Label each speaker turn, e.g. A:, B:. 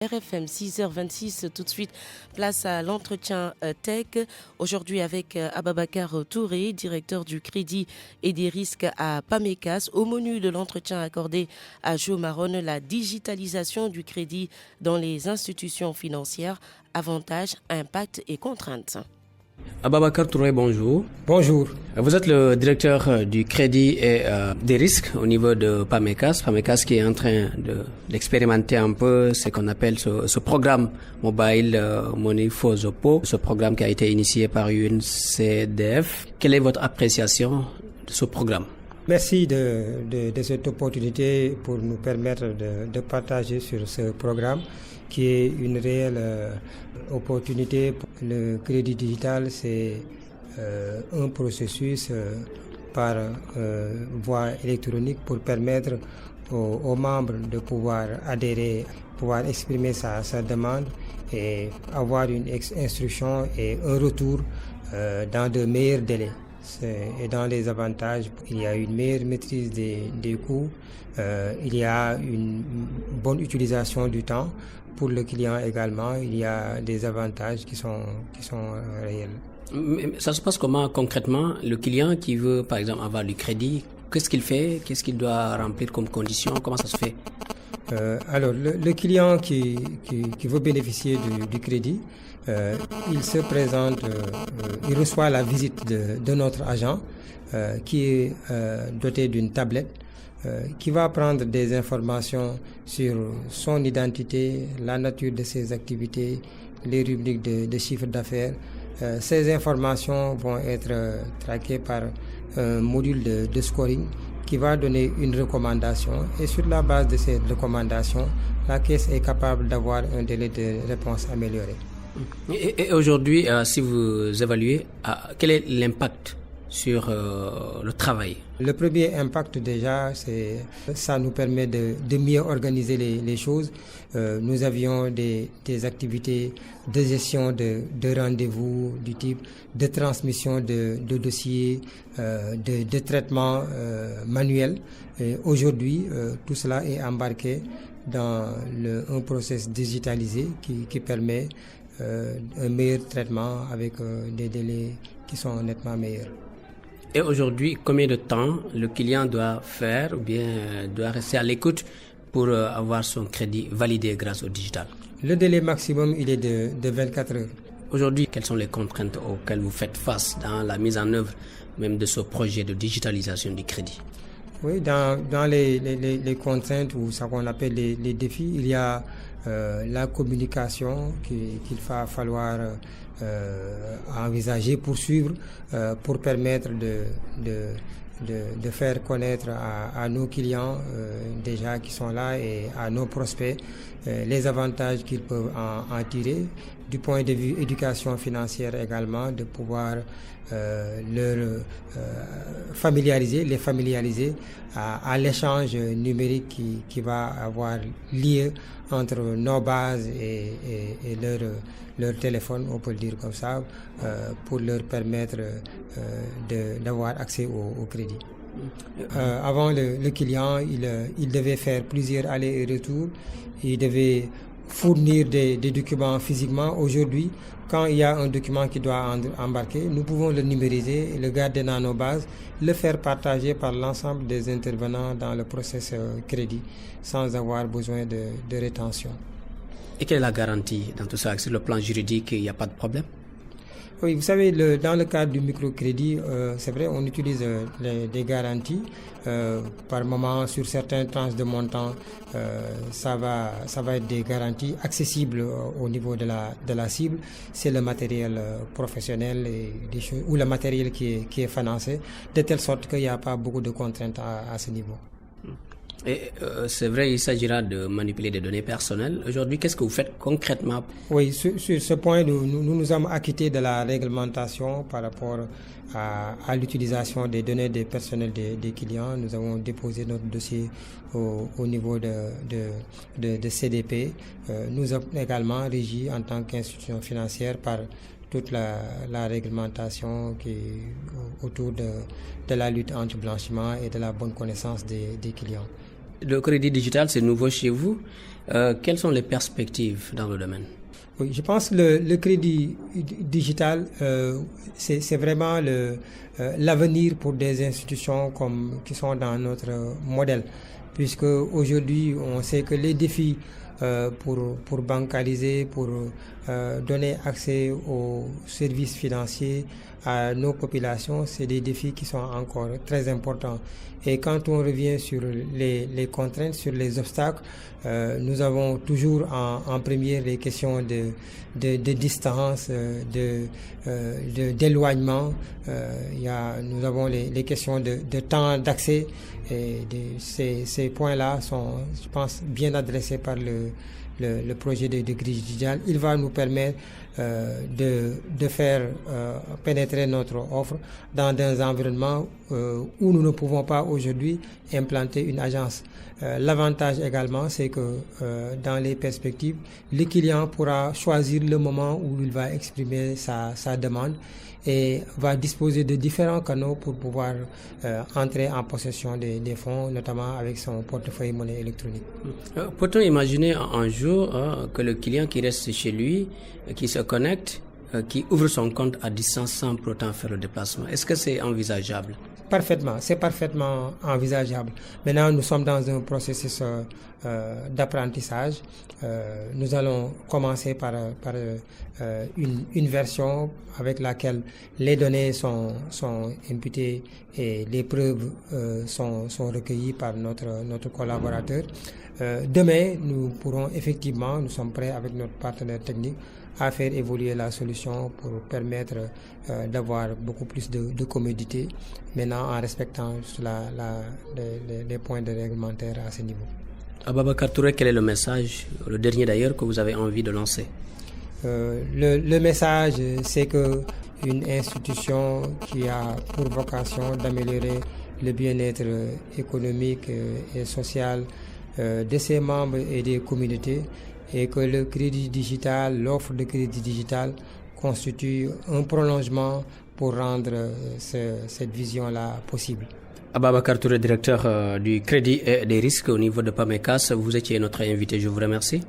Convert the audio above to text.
A: RFM 6h26, tout de suite, place à l'entretien tech. Aujourd'hui avec Ababakar Touré, directeur du crédit et des risques à PAMECAS. Au menu de l'entretien accordé à Jo Maron, la digitalisation du crédit dans les institutions financières, avantages, impacts et contraintes.
B: Ababakar Touré, bonjour.
C: Bonjour.
B: Vous êtes le directeur du crédit et des risques au niveau de PAMECAS. PAMECAS qui est en train d'expérimenter un peu ce qu'on appelle ce programme Mobile Money for Zopo, ce programme qui a été initié par UNCDF. Quelle est votre appréciation de ce programme?
C: Merci de cette opportunité pour nous permettre de partager sur ce programme qui est une réelle opportunité. Le crédit digital, c'est un processus par voie électronique pour permettre aux membres de pouvoir adhérer, pouvoir exprimer sa demande et avoir une instruction et un retour dans de meilleurs délais. Et dans les avantages, il y a une meilleure maîtrise des coûts, il y a une bonne utilisation du temps. Pour le client également, il y a des avantages qui sont réels.
B: Mais ça se passe comment concrètement? Le client qui veut par exemple avoir du crédit, qu'est-ce qu'il fait? Qu'est-ce qu'il doit remplir comme condition? Comment ça se fait?
C: Alors le client qui veut bénéficier du crédit, il se présente, il reçoit la visite de notre agent qui est doté d'une tablette qui va prendre des informations sur son identité, la nature de ses activités, les rubriques de chiffre d'affaires. Ces informations vont être traquées par un module de scoring qui va donner une recommandation et sur la base de ces recommandations, la caisse est capable d'avoir un délai de réponse amélioré.
B: Et aujourd'hui, si vous évaluez, quel est l'impact sur le travail?
C: Le premier impact déjà, ça nous permet de mieux organiser les choses. Nous avions des activités de gestion de rendez-vous du type de transmission de dossiers, de traitement manuel. Aujourd'hui, tout cela est embarqué dans un processus digitalisé qui permet un meilleur traitement avec des délais qui sont nettement meilleurs.
B: Et aujourd'hui, combien de temps le client doit faire ou bien doit rester à l'écoute pour avoir son crédit validé grâce au digital?
C: Le délai maximum, il est de 24 heures.
B: Aujourd'hui, quelles sont les contraintes auxquelles vous faites face dans la mise en œuvre même de ce projet de digitalisation du crédit?
C: Oui, dans les contraintes ou ce qu'on appelle les défis, il y a la communication qu'il va falloir envisager, poursuivre pour permettre de faire connaître à nos clients déjà qui sont là et à nos prospects les avantages qu'ils peuvent en tirer. Du point de vue éducation financière également, de pouvoir les familiariser à l'échange numérique qui va avoir lieu entre nos bases et leur téléphone, on peut le dire comme ça, pour leur permettre d'avoir accès au crédit. Avant, le client, il devait faire plusieurs allers et retours, il devait fournir des documents physiquement. Aujourd'hui, quand il y a un document qui doit embarquer, nous pouvons le numériser, le garder dans nos bases, le faire partager par l'ensemble des intervenants dans le processus crédit sans avoir besoin de rétention.
B: Et quelle est la garantie dans tout ça? Sur le plan juridique, il n'y a pas de problème?
C: Oui, vous savez, dans le cadre du microcrédit, c'est vrai, on utilise des garanties. Par moment, sur certaines tranches de montant, ça va être des garanties accessibles au niveau de la cible. C'est le matériel professionnel et des choses, ou le matériel qui est financé, de telle sorte qu'il n'y a pas beaucoup de contraintes à ce niveau.
B: Et c'est vrai, il s'agira de manipuler des données personnelles. Aujourd'hui, qu'est-ce que vous faites concrètement?
C: Oui, sur ce point, nous sommes acquittés de la réglementation par rapport à l'utilisation des données des personnels des clients. Nous avons déposé notre dossier au niveau de CDP. Nous sommes également régis en tant qu'institution financière par toute la réglementation qui est autour de la lutte anti-blanchiment et de la bonne connaissance des clients.
B: Le crédit digital, c'est nouveau chez vous. Quelles sont les perspectives dans le domaine?
C: Oui, je pense que le crédit digital, c'est vraiment l'avenir pour des institutions qui sont dans notre modèle. Puisque aujourd'hui, on sait que les défis pour bancaliser, pour donner accès aux services financiers à nos populations, c'est des défis qui sont encore très importants. Et quand on revient sur les contraintes, sur les obstacles, nous avons toujours en première les questions de distance, d'éloignement. Nous avons les questions de temps d'accès. Et ces points-là sont, je pense, bien adressés par le projet de crédit digital. Il va nous permettre de faire pénétrer notre offre dans des environnements où nous ne pouvons pas aujourd'hui implanter une agence. L'avantage également, c'est que dans les perspectives, le client pourra choisir le moment où il va exprimer sa demande et va disposer de différents canaux pour pouvoir entrer en possession des fonds, notamment avec son portefeuille monnaie électronique.
B: Peut-on imaginer un jour que le client qui reste chez lui, qui se connecte, qui ouvre son compte à distance sans pour autant faire le déplacement? Est-ce que c'est envisageable?
C: Parfaitement, c'est parfaitement envisageable. Maintenant, nous sommes dans un processus d'apprentissage. Nous allons commencer par une version avec laquelle les données sont imputées et les preuves sont recueillies par notre collaborateur. Demain, nous sommes prêts avec notre partenaire technique à faire évoluer la solution pour permettre d'avoir beaucoup plus de commodité, maintenant en respectant les points de réglementaire à ce niveau.
B: Ababacar Touré, quel est le message, le dernier d'ailleurs, que vous avez envie de lancer?
C: Le message, c'est que une institution qui a pour vocation d'améliorer le bien-être économique et social de ses membres et des communautés, et que le crédit digital, l'offre de crédit digital constitue un prolongement pour rendre cette vision-là possible.
B: Ababacar Touré, directeur du crédit et des risques au niveau de PAMECAS, vous étiez notre invité, je vous remercie.